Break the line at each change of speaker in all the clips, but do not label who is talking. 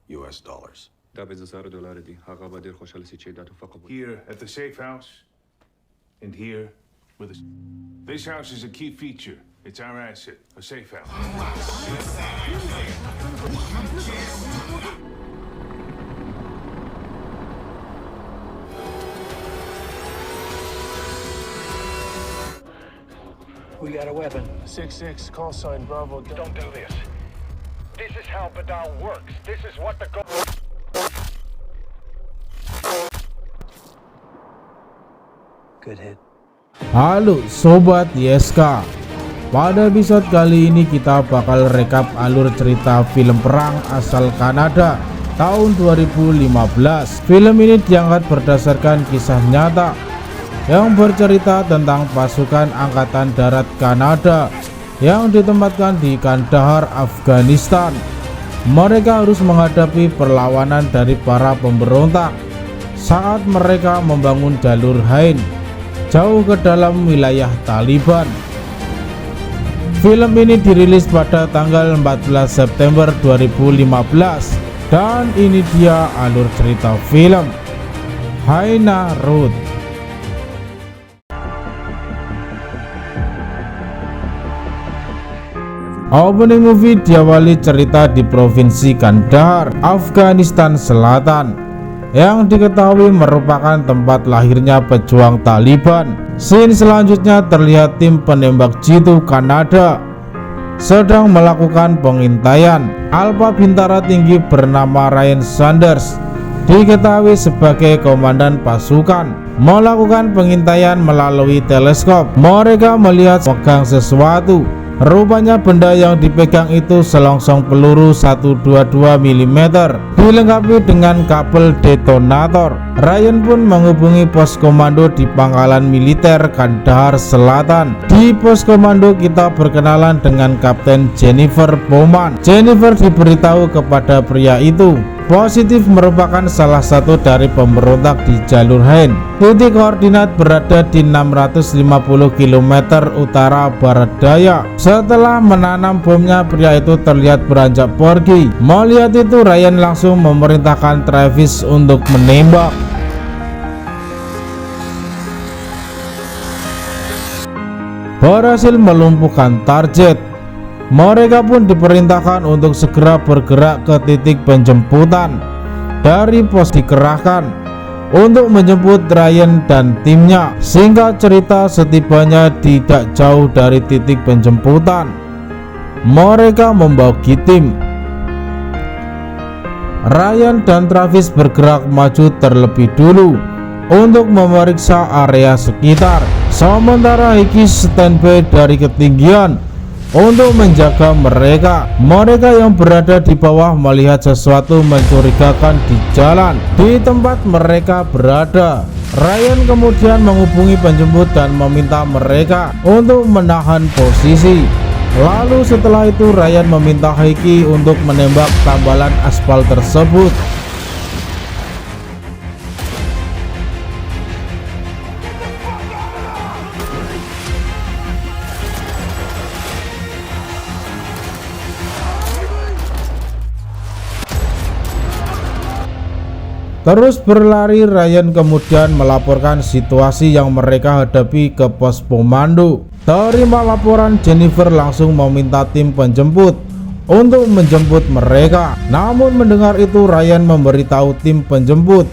US dollars.
Here at the safe house, and here with a... This house is a key feature. It's our asset, a safe house.
We got a weapon.
6-6, call sign Bravo.
Don't do this. This is how Badal works. This is what the
Good hit.
Halo Sobat YSK, pada episode kali ini kita bakal rekap alur cerita film perang asal Kanada tahun 2015. Film ini diangkat berdasarkan kisah nyata yang bercerita tentang pasukan angkatan darat Kanada yang ditempatkan di Kandahar, Afghanistan. Mereka harus menghadapi perlawanan dari para pemberontak saat mereka membangun jalur Hain jauh ke dalam wilayah Taliban. Film ini dirilis pada tanggal 14 September 2015 dan ini dia alur cerita film Haina Road. Opening movie diawali cerita di provinsi Kandahar, Afghanistan Selatan, yang diketahui merupakan tempat lahirnya pejuang Taliban. Scene selanjutnya terlihat tim penembak jitu Kanada sedang melakukan pengintaian. Alpha bintara tinggi bernama Ryan Sanders diketahui sebagai komandan pasukan melakukan pengintaian melalui teleskop. Mereka melihat megang sesuatu. Rupanya benda yang dipegang itu selongsong peluru 122 mm dilengkapi dengan kabel detonator. Ryan pun menghubungi pos komando di pangkalan militer Kandahar Selatan. Di pos komando kita berkenalan dengan Kapten Jennifer Bowman. Jennifer diberitahu kepada pria itu positif merupakan salah satu dari pemberontak di jalur Hain. Titik koordinat berada di 650 km utara barat daya. Setelah menanam bomnya, pria itu terlihat beranjak pergi. Melihat itu, Ryan langsung memerintahkan Travis untuk menembak. Berhasil melumpuhkan target. Mereka pun diperintahkan untuk segera bergerak ke titik penjemputan. Dari pos dikerahkan untuk menjemput Ryan dan timnya. Singkat cerita, setibanya tidak jauh dari titik penjemputan, mereka membagi tim. Ryan dan Travis bergerak maju terlebih dulu untuk memeriksa area sekitar, sementara Hickey standby dari ketinggian untuk menjaga mereka. Mereka yang berada di bawah melihat sesuatu mencurigakan di jalan di tempat mereka berada. Ryan kemudian menghubungi penjemput dan meminta mereka untuk menahan posisi. Lalu setelah itu Ryan meminta Hickey untuk menembak tambalan aspal tersebut. Terus berlari, Ryan kemudian melaporkan situasi yang mereka hadapi ke pos komando. Terima laporan, Jennifer langsung meminta tim penjemput untuk menjemput mereka. Namun mendengar itu, Ryan memberitahu tim penjemput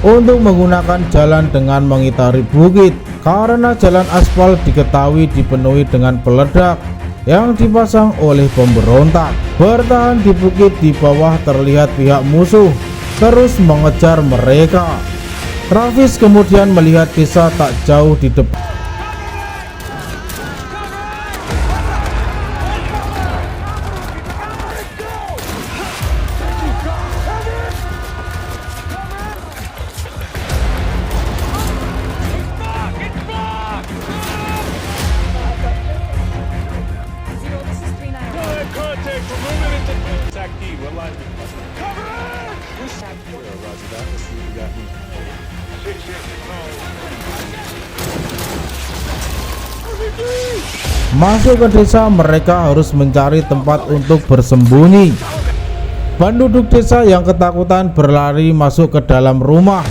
untuk menggunakan jalan dengan mengitari bukit karena jalan aspal diketahui dipenuhi dengan peledak yang dipasang oleh pemberontak. Bertahan di bukit di bawah terlihat pihak musuh terus mengejar mereka. Travis kemudian melihat desa tak jauh di depan. Masuk ke desa, mereka harus mencari tempat untuk bersembunyi. Penduduk desa yang ketakutan berlari masuk ke dalam rumah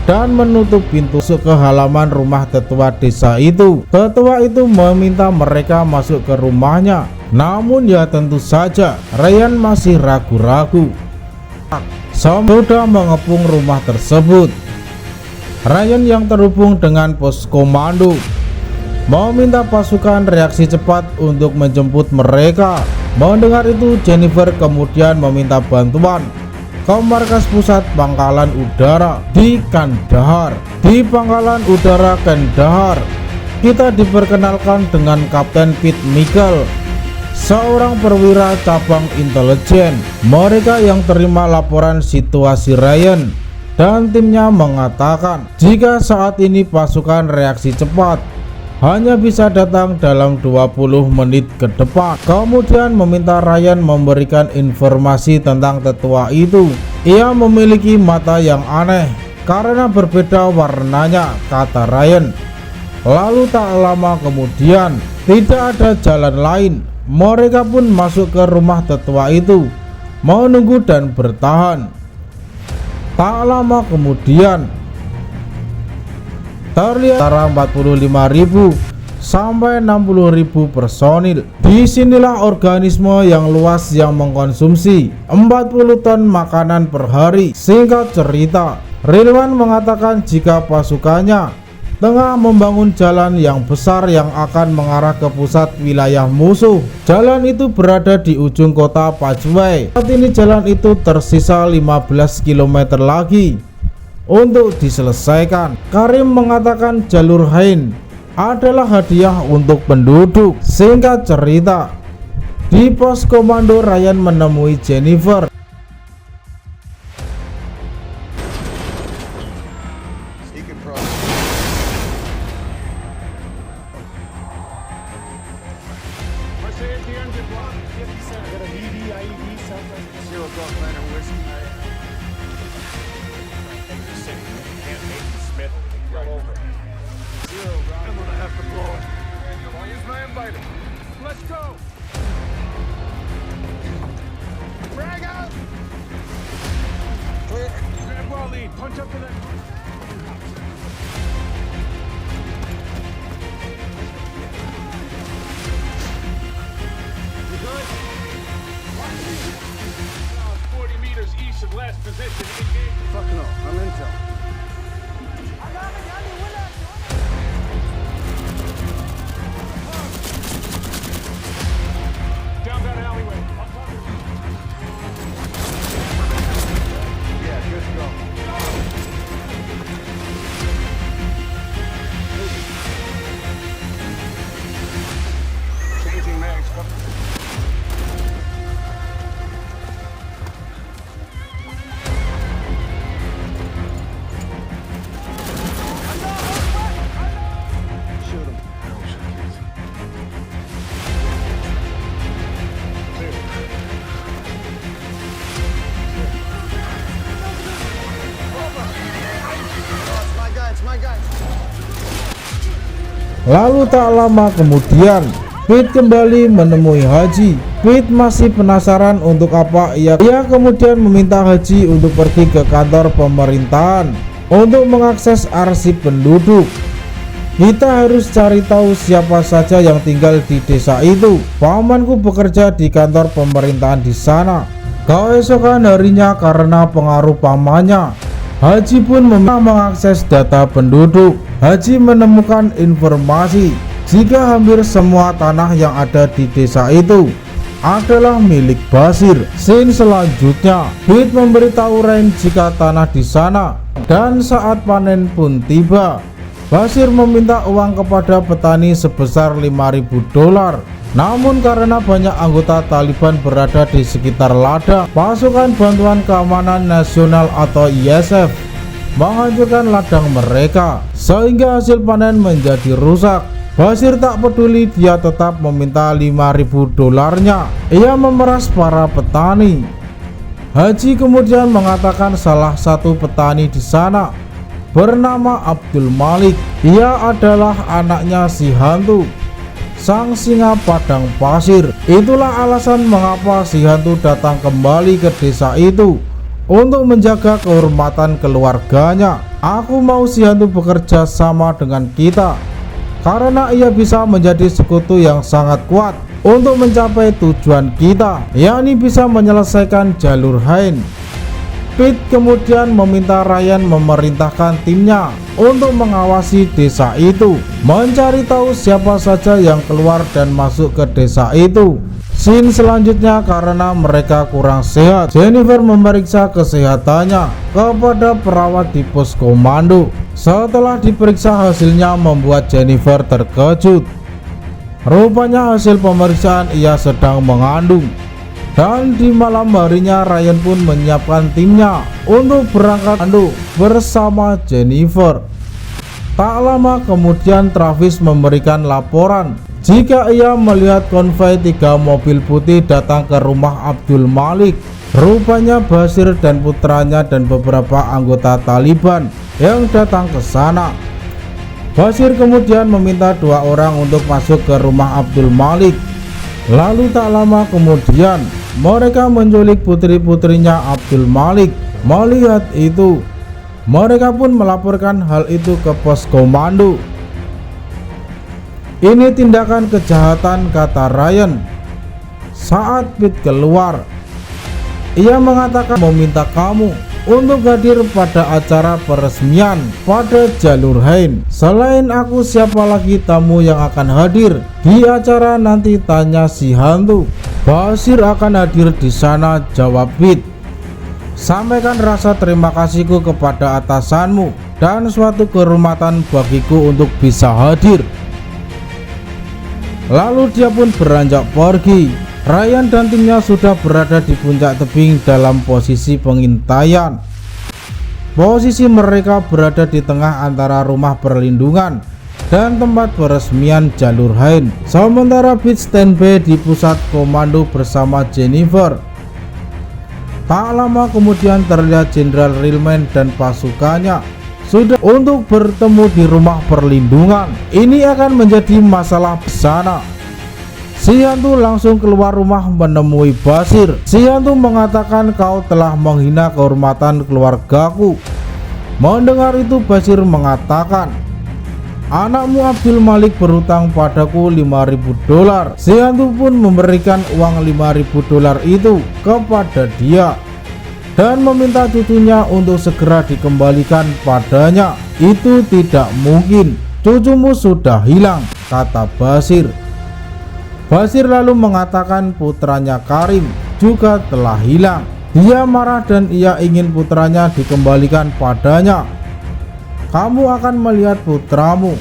dan menutup pintu masuk ke halaman rumah tetua desa itu. Tetua itu meminta mereka masuk ke rumahnya, namun ya tentu saja Ryan masih ragu-ragu. Sudah mengepung rumah tersebut. Ryan yang terhubung dengan pos komando meminta pasukan reaksi cepat untuk menjemput mereka. Mendengar itu, Jennifer kemudian meminta bantuan ke markas pusat pangkalan udara di Kandahar. Di pangkalan udara Kandahar, kita diperkenalkan dengan Kapten Pete Michael, seorang perwira cabang intelijen. Mereka yang terima laporan situasi Ryan dan timnya mengatakan jika saat ini pasukan reaksi cepat hanya bisa datang dalam 20 menit ke depan. Kemudian meminta Ryan memberikan informasi tentang tetua itu. Ia memiliki mata yang aneh karena berbeda warnanya, kata Ryan. Lalu tak lama kemudian, tidak ada jalan lain. Mereka pun masuk ke rumah tetua itu, menunggu dan bertahan. Tak lama kemudian, terlihat antara 45.000 sampai 60.000 personil. Disinilah organisme yang luas yang mengkonsumsi 40 ton makanan per hari. Singkat cerita, Rilwan mengatakan jika pasukannya tengah membangun jalan yang besar yang akan mengarah ke pusat wilayah musuh. Jalan itu berada di ujung kota Pajwai. Saat ini jalan itu tersisa 15 km lagi untuk diselesaikan. Karim mengatakan jalur Hain adalah hadiah untuk penduduk. Singkat cerita, di pos komando Ryan menemui Jennifer.
Let's go! Frag out! Grab Wally, punch up to that. You good? 40 meters east of last position. Fuck no, I'm intel. Down that alleyway. Yeah, good to go. Changing mags. Shoot him.
Lalu tak lama kemudian, Pete kembali menemui Haji. Pete masih penasaran untuk apa ia kemudian meminta Haji untuk pergi ke kantor pemerintahan untuk mengakses arsip penduduk. Kita harus cari tahu siapa saja yang tinggal di desa itu. Pamanku bekerja di kantor pemerintahan di sana. Keesokan harinya karena pengaruh pamannya, Haji pun mengakses data penduduk. Haji menemukan informasi jika hampir semua tanah yang ada di desa itu adalah milik Basir. Scene selanjutnya, Pete memberitahu Rain jika tanah di sana dan saat panen pun tiba. Basir meminta uang kepada petani sebesar $5.000. Namun karena banyak anggota Taliban berada di sekitar ladang, pasukan bantuan keamanan nasional atau ISF menghancurkan ladang mereka sehingga hasil panen menjadi rusak. Basir tak peduli, dia tetap meminta $5.000-nya. Ia memeras para petani. Haji kemudian mengatakan salah satu petani di sana bernama Abdul Malik. Ia adalah anaknya si hantu. sang singa padang pasir. Itulah alasan mengapa si hantu datang kembali ke desa itu untuk menjaga kehormatan keluarganya. Aku mau si hantu bekerja sama dengan kita karena ia bisa menjadi sekutu yang sangat kuat untuk mencapai tujuan kita, yakni bisa menyelesaikan jalur Hain. Pete kemudian meminta Ryan memerintahkan timnya untuk mengawasi desa itu, mencari tahu siapa saja yang keluar dan masuk ke desa itu. Scene selanjutnya, karena mereka kurang sehat, Jennifer memeriksa kesehatannya kepada perawat di pos komando. Setelah diperiksa, hasilnya membuat Jennifer terkejut. Rupanya hasil pemeriksaan ia sedang mengandung. Dan di malam harinya Ryan pun menyiapkan timnya untuk berangkat bersama Jennifer. Tak lama kemudian Travis memberikan laporan jika ia melihat konvoi 3 mobil putih datang ke rumah Abdul Malik. Rupanya Bashir dan putranya dan beberapa anggota Taliban yang datang ke sana. Bashir kemudian meminta 2 orang untuk masuk ke rumah Abdul Malik. Lalu tak lama kemudian mereka menculik putri-putrinya Abdul Malik. Melihat itu, mereka pun melaporkan hal itu ke pos komando. Ini tindakan kejahatan, kata Ryan. Saat Pete keluar, ia mengatakan meminta kamu untuk hadir pada acara peresmian pada jalur Hain. Selain aku, siapa lagi tamu yang akan hadir di acara nanti, tanya si hantu. Bashir akan hadir di sana, jawab Pete. Sampaikan rasa terima kasihku kepada atasanmu dan suatu kehormatan bagiku untuk bisa hadir. Lalu dia pun beranjak pergi. Ryan dan timnya sudah berada di puncak tebing dalam posisi pengintaian. Posisi mereka berada di tengah antara rumah perlindungan dan tempat peresmian jalur Hain. Sementara Pete standby di pusat komando bersama Jennifer. Tak lama kemudian terlihat Jenderal Rilman dan pasukannya sudah untuk bertemu di rumah perlindungan. Ini akan menjadi masalah besar. Si hantu langsung keluar rumah menemui Bashir. Si hantu mengatakan, kau telah menghina kehormatan keluargaku. Mendengar itu Bashir mengatakan, anakmu Abdul Malik berutang padaku $5.000. Si hantu pun memberikan uang $5.000 itu kepada dia dan meminta cucunya untuk segera dikembalikan padanya. Itu tidak mungkin, cucumu sudah hilang, kata Bashir. Bashir lalu mengatakan putranya Karim juga telah hilang. Dia marah dan ia ingin putranya dikembalikan padanya. Kamu akan melihat putramu.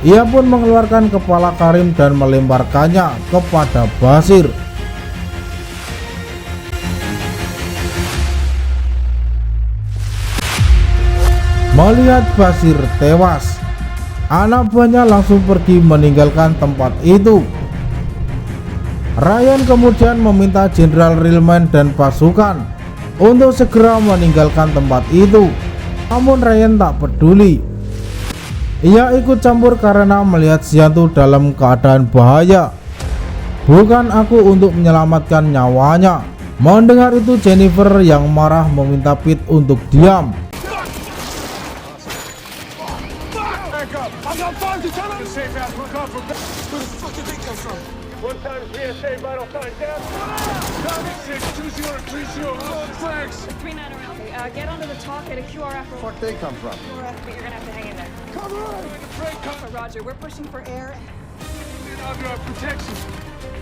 Ia pun mengeluarkan kepala Karim dan melemparkannya kepada Bashir. Melihat Bashir tewas, anak buahnya langsung pergi meninggalkan tempat itu. Ryan kemudian meminta Jenderal Rilman dan pasukan untuk segera meninggalkan tempat itu. Namun Ryan tak peduli. Ia ikut campur karena melihat si hantu dalam keadaan bahaya. Bukan aku untuk menyelamatkan nyawanya. Mendengar itu Jennifer yang marah meminta Pete untuk diam.
One time's VSA, vital signs down. Copy 62030. Flags.
39 around. Get onto the talk at a QRF.
Where they come from?
QRF, but you're gonna have to hang in there.
Cover us!
Roger, we're pushing for air.
Under our protection.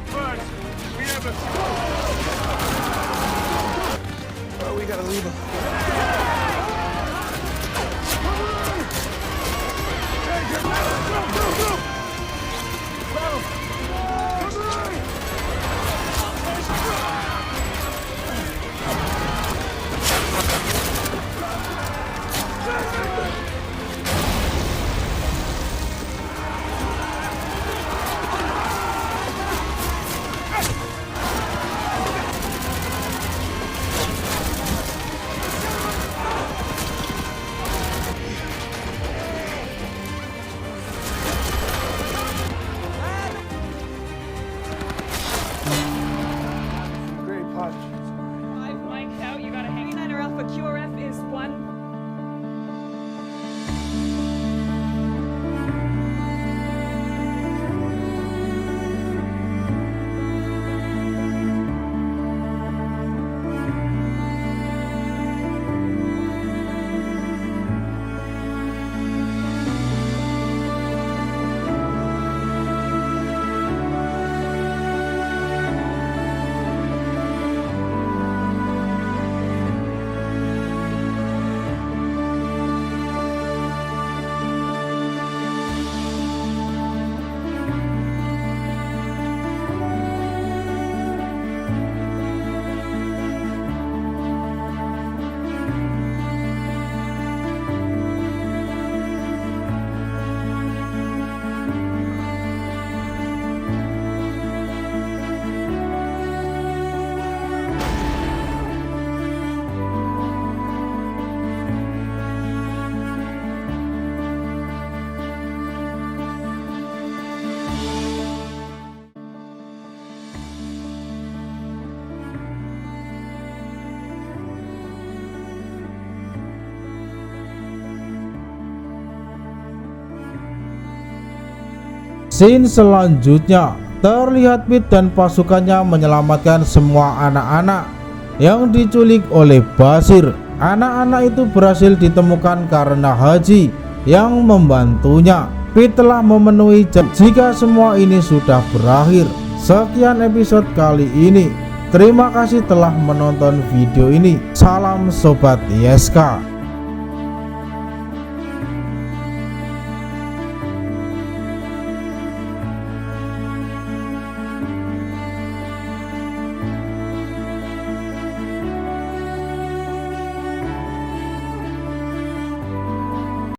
But we have a...
Oh, we gotta leave them.
Scene selanjutnya terlihat Pete dan pasukannya menyelamatkan semua anak-anak yang diculik oleh Bashir. Anak-anak itu berhasil ditemukan karena Haji yang membantunya. Pete telah memenuhi janji jika semua ini sudah berakhir. Sekian episode kali ini. Terima kasih telah menonton video ini. Salam Sobat ISK.